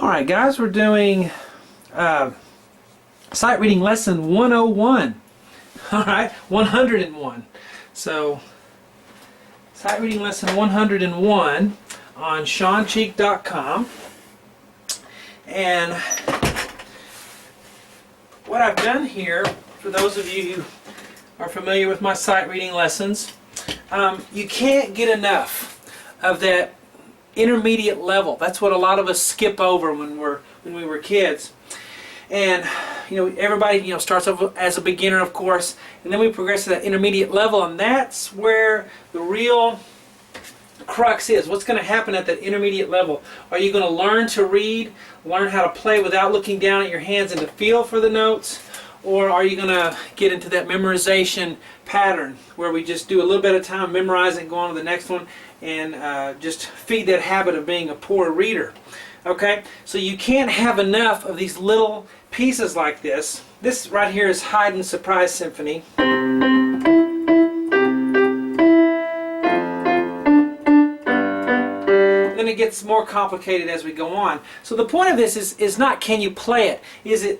Alright guys, we're doing sight reading lesson 101. Alright, 101. So, sight reading lesson 101 on SeanCheek.com. And what I've done here, for those of you who are familiar with my sight reading lessons, you can't get enough of that intermediate level. That's what a lot of us skip over when we were kids. And everybody starts off as a beginner, of course, and then we progress to that intermediate level, and that's where the real crux is. What's going to happen at that intermediate level? Are you going to learn to read, learn how to play without looking down at your hands and to feel for the notes? Or are you going to get into that memorization pattern where we just do a little bit of time, memorize it, and go on to the next one, and just feed that habit of being a poor reader? Okay, so you can't have enough of these little pieces like this. This right here is Haydn's Surprise Symphony. Then it gets more complicated as we go on. So the point of this is not can you play it, is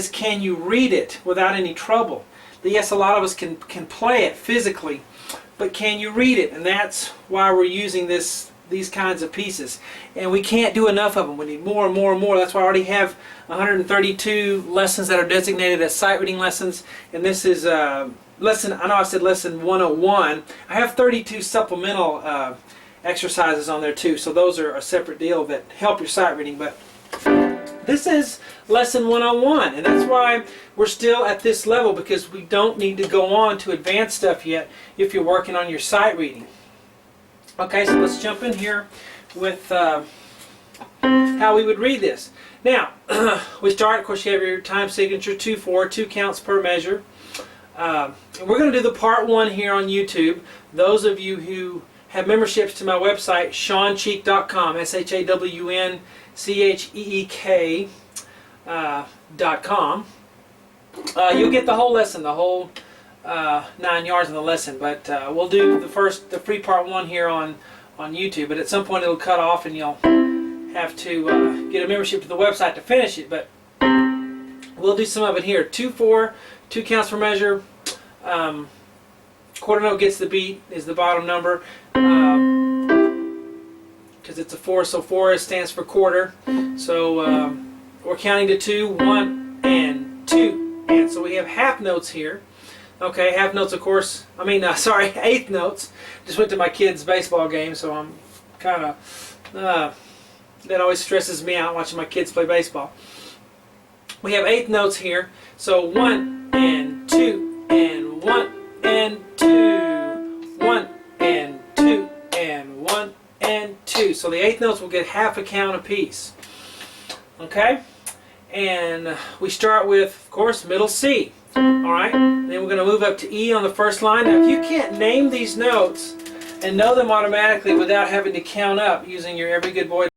can you read it without any trouble. Yes, a lot of us can play it physically, but can you read it? And that's why we're using these kinds of pieces. And we can't do enough of them. We need more and more and more. That's why I already have 132 lessons that are designated as sight reading lessons. And this is lesson, I know I said lesson 101. I have 32 supplemental exercises on there too. So those are a separate deal that help your sight reading. But this is lesson 101, and that's why we're still at this level, because we don't need to go on to advanced stuff yet if you're working on your sight reading. Okay, so let's jump in here with how we would read this. Now, we start, of course, you have your time signature 2/4, 2 counts per measure. And we're going to do the part 1 here on YouTube. Those of you who have memberships to my website, SeanCheek.com, SeanCheek.com, you'll get the whole lesson, the whole 9 yards of the lesson. But we'll do the free part 1 here on YouTube. But at some point it'll cut off, and you'll have to get a membership to the website to finish it. But we'll do some of it here. 2/4, 2 counts per measure. Quarter note gets the beat is the bottom number, because it's a 4, so 4 stands for quarter. So we're counting to 2, 1 and 2, and so we have half notes here. Okay, half notes, of course. Sorry, eighth notes. Just went to my kid's baseball game, so I'm kind of that always stresses me out, watching my kids play baseball. We have eighth notes here, so 1 and 2 and 1 and 2, 1 and 2 and 1 and 2. So the eighth notes will get half a count apiece. Okay, and we start with, of course, middle C. Alright, then we're going to move up to E on the first line. Now, if you can't name these notes and know them automatically without having to count up using your Every Good Boy